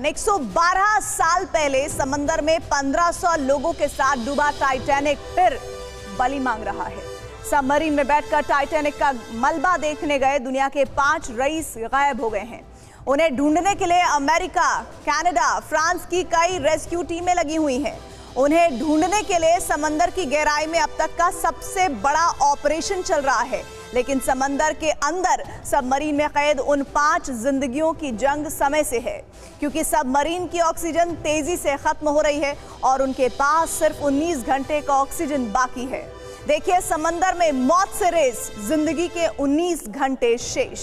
112 साल पहले समंदर में 1500 लोगों के साथ डूबा टाइटैनिक फिर बलि मांग रहा है। सबमरीन में बैठकर टाइटैनिक का मलबा देखने गए दुनिया के 5 रईस गायब हो गए हैं। उन्हें ढूंढने के लिए अमेरिका, कनाडा, फ्रांस की कई रेस्क्यू टीमें लगी हुई हैं। उन्हें ढूंढने के लिए समंदर की गहराई में अब तक का सबसे बड़ा ऑपरेशन चल रहा है। लेकिन समंदर के अंदर सबमरीन में कैद उन 5 जिंदगियों की जंग समय से है, क्योंकि सबमरीन की ऑक्सीजन तेजी से खत्म हो रही है और उनके पास सिर्फ 19 घंटे का ऑक्सीजन बाकी है। देखिए समंदर में मौत से रेस, जिंदगी के 19 घंटे शेष।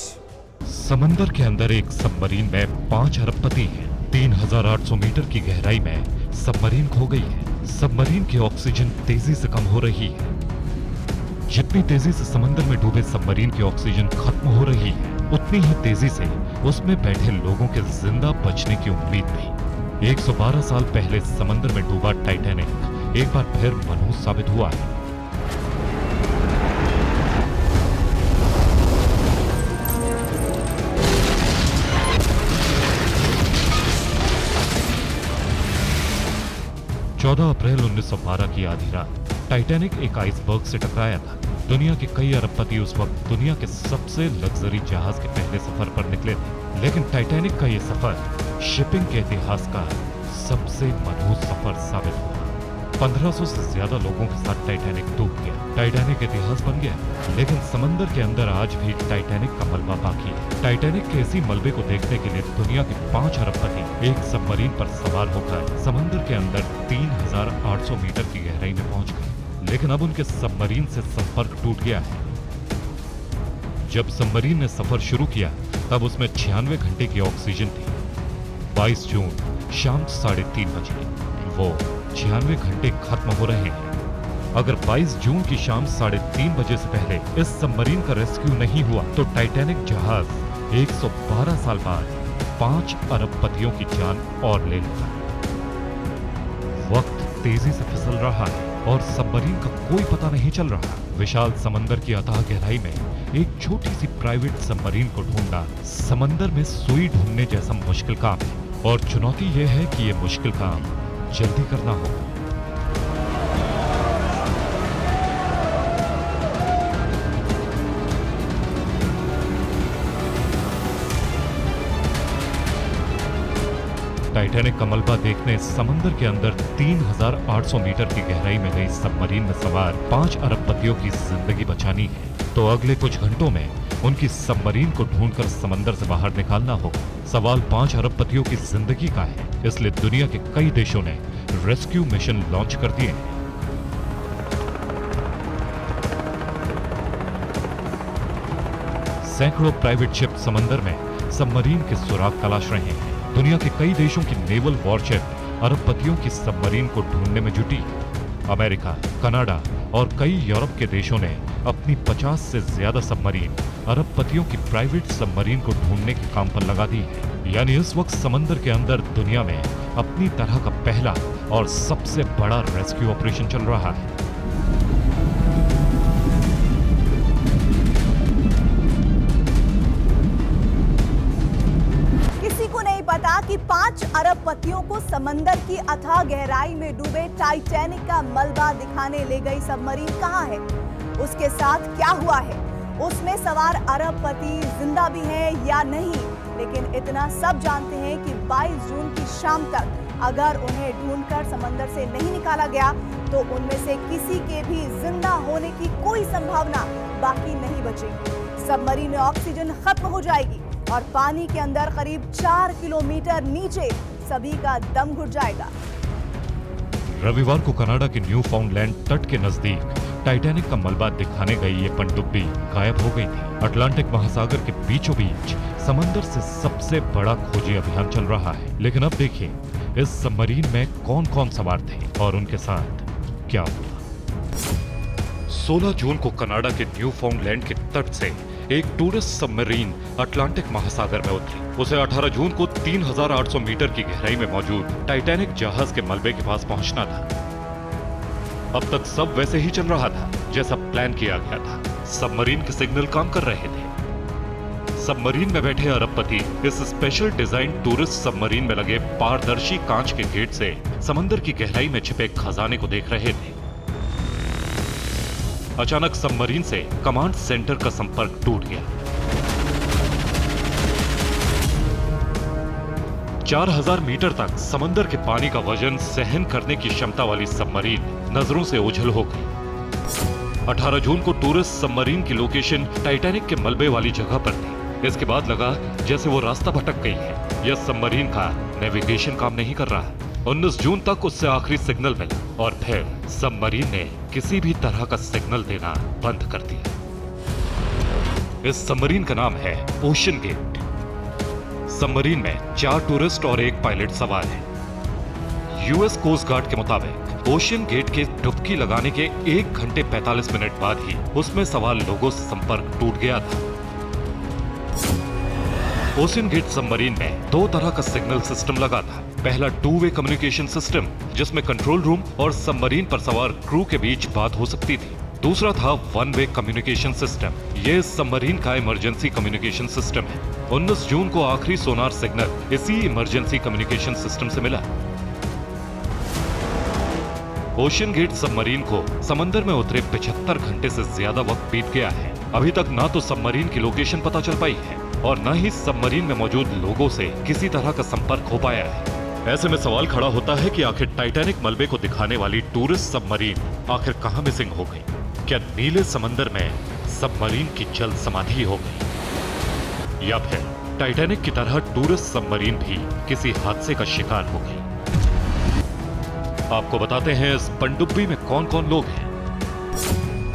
समंदर के अंदर एक सबमरीन में 5 अरबपति हैं। 3800 मीटर की गहराई में सबमरीन खो गई है। सबमरीन की ऑक्सीजन तेजी से कम हो रही है। जितनी तेजी से समंदर में डूबे सबमरीन की ऑक्सीजन खत्म हो रही है, उतनी ही तेजी से उसमें बैठे लोगों के जिंदा बचने की उम्मीद भी। 112 साल पहले समंदर में डूबा टाइटैनिक एक बार फिर मनहूस साबित हुआ है। अप्रैल 1912 की आधी रात टाइटैनिक एक आइसबर्ग से टकराया था। दुनिया के कई अरबपति उस वक्त दुनिया के सबसे लग्जरी जहाज के पहले सफर पर निकले थे, लेकिन टाइटैनिक का ये सफर शिपिंग के इतिहास का सबसे मनहूस सफर साबित हुआ। 1500 से ज्यादा लोगों के साथ टाइटैनिक डूब गया। टाइटैनिक इतिहास बन गया, लेकिन समंदर के अंदर आज भी टाइटैनिक का मलबा बाकी है। टाइटैनिक के इसी मलबे को देखने के लिए दुनिया के 5 अरबपति एक सबमरीन पर सवार होकर समंदर के अंदर 3800 मीटर की गहराई में पहुंच गए। लेकिन अब उनके सबमरीन से संपर्क टूट गया है। जब सबमरीन ने सफर शुरू किया तब उसमें 96 घंटे की ऑक्सीजन थी। 22 जून शाम 3:30 बजे वो 96 घंटे खत्म हो रहे हैं। अगर 22 जून की शाम 3:30 बजे से पहले इस सबमरीन का रेस्क्यू नहीं हुआ तो टाइटैनिक जहाज 112 साल बाद 5 अरबपतियों की जान और ले लेता। वक्त तेजी से फिसल रहा है और सबमरीन का कोई पता नहीं चल रहा। विशाल समंदर की अथाह गहराई में एक छोटी सी प्राइवेट सबमरीन को ढूंढना समंदर में सुई ढूंढने जैसा मुश्किल काम है, और चुनौती यह है कि यह मुश्किल काम जल्दी करना होगा। टाइटैनिक का मलबा देखने समंदर के अंदर 3800 मीटर की गहराई में गई सबमरीन में सवार 5 अरबपतियों की जिंदगी बचानी है, तो अगले कुछ घंटों में उनकी सबमरीन को ढूंढकर समंदर से बाहर निकालना होगा। सवाल 5 अरबपतियों की जिंदगी का है, इसलिए दुनिया के कई देशों ने रेस्क्यू मिशन लॉन्च कर दिए हैं। सैकड़ों प्राइवेट शिप समंदर में सबमरीन के सुराग तलाश रहे हैं। दुनिया के कई देशों की नेवल वॉरशिप अरबपतियों की सबमरीन को ढूंढने में जुटी। अमेरिका, कनाडा और कई यूरोप के देशों ने अपनी 50 से ज्यादा सबमरीन अरबपतियों की प्राइवेट सबमरीन को ढूंढने के काम पर लगा दी है। यानी इस वक्त समंदर के अंदर दुनिया में अपनी तरह का पहला और सबसे बड़ा रेस्क्यू ऑपरेशन चल रहा है। पता कि 5 अरबपतियों को समंदर की अथाह गहराई में डूबे टाइटैनिक का मलबा दिखाने ले गई सबमरीन कहां है, उसके साथ क्या हुआ है, उसमें सवार अरबपति जिंदा भी हैं या नहीं। लेकिन इतना सब जानते हैं कि 22 जून की शाम तक अगर उन्हें ढूंढकर समंदर से नहीं निकाला गया तो उनमें से किसी के भी जिंदा होने की कोई संभावना बाकी नहीं बचेगी। सबमरीन में ऑक्सीजन खत्म हो जाएगी और पानी के अंदर करीब 4 किलोमीटर नीचे सभी का दम घुट जाएगा। रविवार को कनाडा के न्यू फाउंडलैंड तट के नजदीक टाइटैनिक का मलबा दिखाने गई ये पनडुब्बी गायब हो गई थी। अटलांटिक महासागर के बीचों बीच समंदर से सबसे बड़ा खोजी अभियान चल रहा है। लेकिन अब देखिए इस सबमरीन में कौन कौन सवार थे और उनके साथ क्या हुआ। 16 जून को कनाडा के न्यू फाउंडलैंड के तट से एक टूरिस्ट सबमरीन अटलांटिक महासागर में उतरी। उसे 18 जून को 3800 मीटर की गहराई में मौजूद टाइटैनिक जहाज के मलबे के पास पहुंचना था। अब तक सब वैसे ही चल रहा था जैसा प्लान किया गया था। सबमरीन के सिग्नल काम कर रहे थे। सबमरीन में बैठे अरबपति इस स्पेशल डिजाइन टूरिस्ट सबमरीन में लगे पारदर्शी कांच के गेट से समंदर की गहराई में छिपे खजाने को देख रहे थे। अचानक सबमरीन से कमांड सेंटर का संपर्क टूट गया। 4000 मीटर तक समंदर के पानी का वजन सहन करने की क्षमता वाली सबमरीन नजरों से ओझल हो गई। 18 जून को टूरिस्ट सबमरीन की लोकेशन टाइटैनिक के मलबे वाली जगह पर थी। इसके बाद लगा जैसे वो रास्ता भटक गई है। यह सबमरीन का नेविगेशन काम नहीं कर रहा। 19 जून तक उससे आखिरी सिग्नल मिला और फिर सबमरीन ने किसी भी तरह का सिग्नल देना बंद कर दिया। इस सबमरीन का नाम है ओशन गेट। सबमरीन में 4 टूरिस्ट और 1 पायलट सवार है। यूएस कोस्ट गार्ड के मुताबिक ओशन गेट के डुबकी लगाने के 1 घंटे 45 मिनट बाद ही उसमें सवार लोगों से संपर्क टूट गया था। ओशन गेट सबमरीन में 2 तरह का सिग्नल सिस्टम लगा था। पहला 2-वे कम्युनिकेशन सिस्टम, जिसमें कंट्रोल रूम और सबमरीन पर सवार क्रू के बीच बात हो सकती थी। दूसरा था 1-वे कम्युनिकेशन सिस्टम। यह सबमरीन का इमरजेंसी कम्युनिकेशन सिस्टम है। 19 जून को आखिरी सोनार सिग्नल इसी इमरजेंसी कम्युनिकेशन सिस्टम से मिला। ओशन गेट सबमरीन को समंदर में उतरे 75 घंटे से ज्यादा वक्त बीत गया है। अभी तक ना तो सबमरीन की लोकेशन पता चल पाई है और न ही सबमरीन में मौजूद लोगों से किसी तरह का संपर्क हो पाया है। ऐसे में सवाल खड़ा होता है कि आखिर टाइटैनिक मलबे को दिखाने वाली टूरिस्ट सबमरीन आखिर कहां मिसिंग हो गई? क्या नीले समंदर में सबमरीन की जल समाधि हो गई, या फिर टाइटैनिक की तरह टूरिस्ट सबमरीन भी किसी हादसे का शिकार हो गई? आपको बताते हैं इस पनडुब्बी में कौन कौन लोग हैं।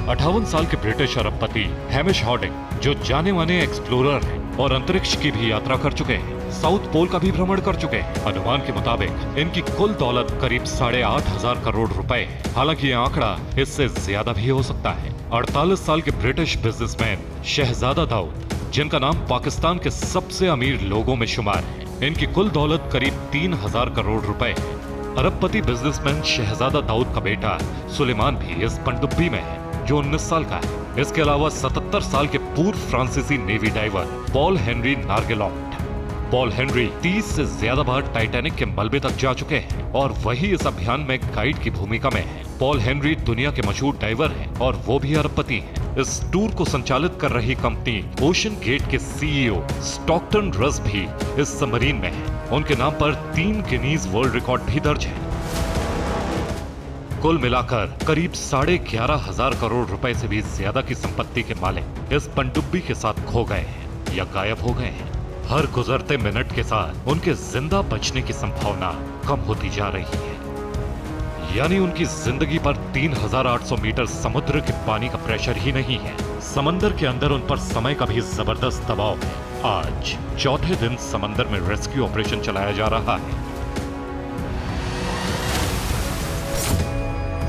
58 साल के ब्रिटिश अरबपति हैमिश हॉर्डिंग, जो जाने माने एक्सप्लोरर हैं और अंतरिक्ष की भी यात्रा कर चुके हैं, साउथ पोल का भी भ्रमण कर चुके हैं। अनुमान के मुताबिक इनकी कुल दौलत करीब 8,500 करोड़ रुपए है। हालांकि यह आंकड़ा इससे ज्यादा भी हो सकता है। 48 साल के ब्रिटिश बिजनेसमैन शहजादा दाऊद, जिनका नाम पाकिस्तान के सबसे अमीर लोगों में शुमार है, इनकी कुल दौलत करीब 3,000 करोड़ रुपए है। अरबपति बिजनेसमैन शहजादा दाऊद का बेटा सुलेमान भी इस पनडुब्बी में है, जो 19 साल का है। इसके अलावा 77 साल के पूर्व फ्रांसीसी navy diver Paul Henri Nargeolet. Paul Henri 30 से ज्यादा बार टाइटैनिक के मलबे तक जा चुके हैं और वही इस अभियान में गाइड की भूमिका में है। पॉल हेनरी दुनिया के मशहूर डाइवर हैं और वो भी अरबपति हैं। इस टूर को संचालित कर रही कंपनी ओशन गेट के सीईओ स्टॉकटन रस भी इस सबमरीन में है। उनके नाम पर 3 गिनीज वर्ल्ड रिकॉर्ड भी दर्ज है। कुल मिलाकर करीब 11,500 करोड़ रुपए से भी ज्यादा की संपत्ति के मालिक इस पनडुब्बी के साथ खो गए हैं या गायब हो गए हैं। हर गुजरते मिनट के साथ उनके जिंदा बचने की संभावना कम होती जा रही है। यानी उनकी जिंदगी पर 3,800 मीटर समुद्र के पानी का प्रेशर ही नहीं है, समंदर के अंदर उन पर समय का भी जबरदस्त दबाव है। आज चौथे दिन समंदर में रेस्क्यू ऑपरेशन चलाया जा रहा है।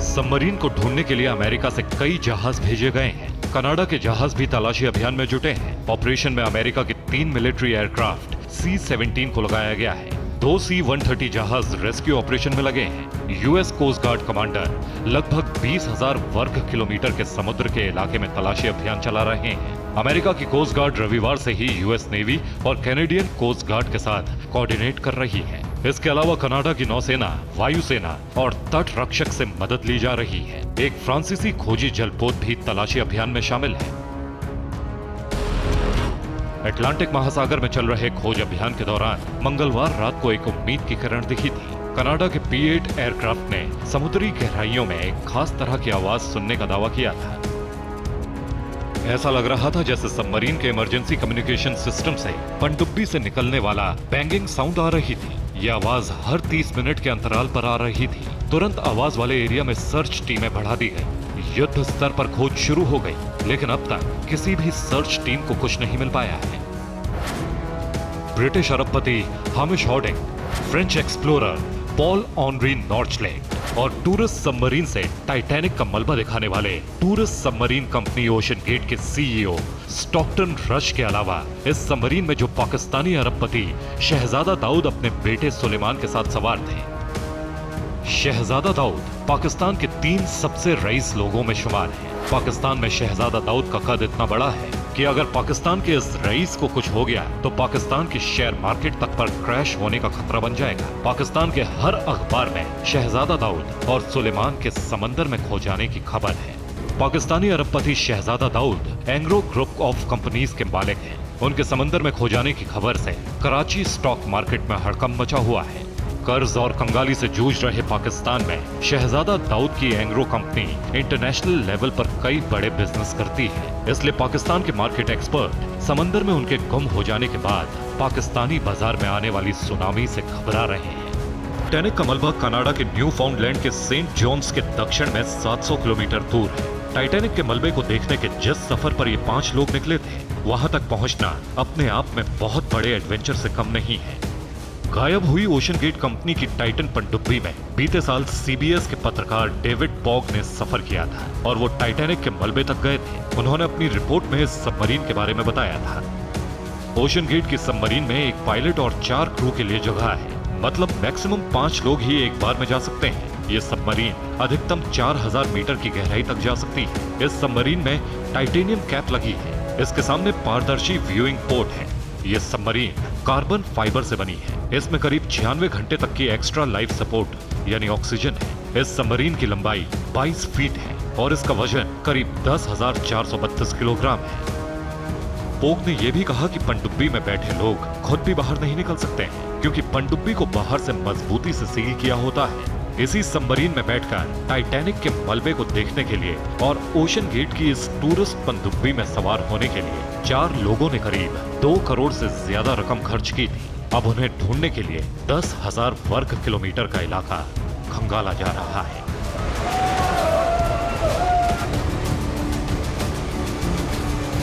सबमरीन को ढूंढने के लिए अमेरिका से कई जहाज भेजे गए हैं। कनाडा के जहाज भी तलाशी अभियान में जुटे हैं। ऑपरेशन में अमेरिका के 3 मिलिट्री एयरक्राफ्ट C-17 को लगाया गया है। 2 C-130 जहाज रेस्क्यू ऑपरेशन में लगे हैं। यूएस कोस्ट गार्ड कमांडर लगभग 20,000 वर्ग किलोमीटर के समुद्र के इलाके में तलाशी अभियान चला रहे हैं। अमेरिका की कोस्ट गार्ड रविवार से ही यूएस नेवी और कैनेडियन कोस्ट गार्ड के साथ कोऑर्डिनेट कर रही है। इसके अलावा कनाडा की नौसेना, वायुसेना और तट रक्षक से मदद ली जा रही है। एक फ्रांसीसी खोजी जलपोत भी तलाशी अभियान में शामिल है। अटलांटिक महासागर में चल रहे खोज अभियान के दौरान मंगलवार रात को एक उम्मीद की किरण दिखी थी। कनाडा के P-8 एयरक्राफ्ट ने समुद्री गहराइयों में एक खास तरह की आवाज सुनने का दावा किया था। ऐसा लग रहा था जैसे सबमरीन के इमरजेंसी कम्युनिकेशन सिस्टम से पनडुब्बी से निकलने वाला बैंगिंग साउंड आ रही थी। यह आवाज हर 30 मिनट के अंतराल पर आ रही थी। तुरंत आवाज वाले एरिया में सर्च टीमें बढ़ा दी गई। युद्ध स्तर पर खोज शुरू हो गई, लेकिन अब तक किसी भी सर्च टीम को कुछ नहीं मिल पाया है। ब्रिटिश अरबपति Hamish Harding, French explorer Paul Henri Nargeolet और टूरिस्ट सबमरीन से टाइटैनिक का मलबा दिखाने वाले tourist submarine company OceanGate के सीईओ स्टॉकटन रश के अलावा इस सबमरीन में जो पाकिस्तानी अरबपति शहजादा दाऊद अपने बेटे सुलेमान के साथ सवार थे। शहजादा दाऊद पाकिस्तान के 3 सबसे रईस लोगों में शुमार हैं। पाकिस्तान में शहजादा दाऊद का कद इतना बड़ा है कि अगर पाकिस्तान के इस रईस को कुछ हो गया तो पाकिस्तान की शेयर मार्केट तक पर क्रैश होने का खतरा बन जाएगा। पाकिस्तान के हर अखबार में शहजादा दाऊद और सुलेमान के समंदर में खो जाने की खबर है। पाकिस्तानी अरबपति Shahzada Dawood Engro group of companies के मालिक हैं। उनके समंदर में खो जाने की खबर से कराची स्टॉक मार्केट में हड़कंप मचा हुआ है। कर्ज और कंगाली से जूझ रहे पाकिस्तान में शहजादा दाऊद की एंग्रो कंपनी इंटरनेशनल लेवल पर कई बड़े बिजनेस करती है। इसलिए पाकिस्तान के मार्केट एक्सपर्ट समंदर में उनके गुम हो जाने के बाद पाकिस्तानी बाजार में आने वाली सुनामी से घबरा रहे हैं। टाइटैनिक का मलबा कनाडा के न्यू फाउंडलैंड के सेंट जॉन्स के दक्षिण में 700 किलोमीटर दूर है। टाइटैनिक के मलबे को देखने के जिस सफर पर ये 5 लोग निकले थे, वहां तक पहुंचना अपने आप में बहुत बड़े एडवेंचर से कम नहीं है। गायब हुई ओशन गेट कंपनी की टाइटन पनडुब्बी में बीते साल सीबीएस के पत्रकार डेविड पॉग ने सफर किया था और वो टाइटैनिक के मलबे तक गए थे। उन्होंने अपनी रिपोर्ट में इस सबमरीन के बारे में बताया था। ओशन गेट की सबमरीन में एक पायलट और 4 क्रू के लिए जगह है, मतलब मैक्सिमम 5 लोग ही एक बार में जा सकते हैं। ये सबमरीन अधिकतम 4000 मीटर की गहराई तक जा सकती है। इस सबमरीन में टाइटेनियम कैप लगी है। इसके सामने पारदर्शी व्यूइंग पोर्ट है। ये सबमरीन कार्बन फाइबर से बनी है। इसमें करीब 96 घंटे तक की एक्स्ट्रा लाइफ सपोर्ट यानी ऑक्सीजन है। इस सबमरीन की लंबाई 22 फीट है और इसका वजन करीब 10,432 किलोग्राम है। पोग ने यह भी कहा कि पनडुब्बी में बैठे लोग खुद भी बाहर नहीं निकल सकते हैं, क्योंकि पनडुब्बी को बाहर से मजबूती से सील किया होता है। इसी सबमरीन में बैठकर टाइटैनिक के मलबे को देखने के लिए और ओशन गेट की इस टूरिस्ट पनडुब्बी में सवार होने के लिए 4 लोगों ने करीब 2 करोड़ से ज्यादा रकम खर्च की थी। अब उन्हें ढूंढने के लिए 10,000 वर्ग किलोमीटर का इलाका खंगाला जा रहा है।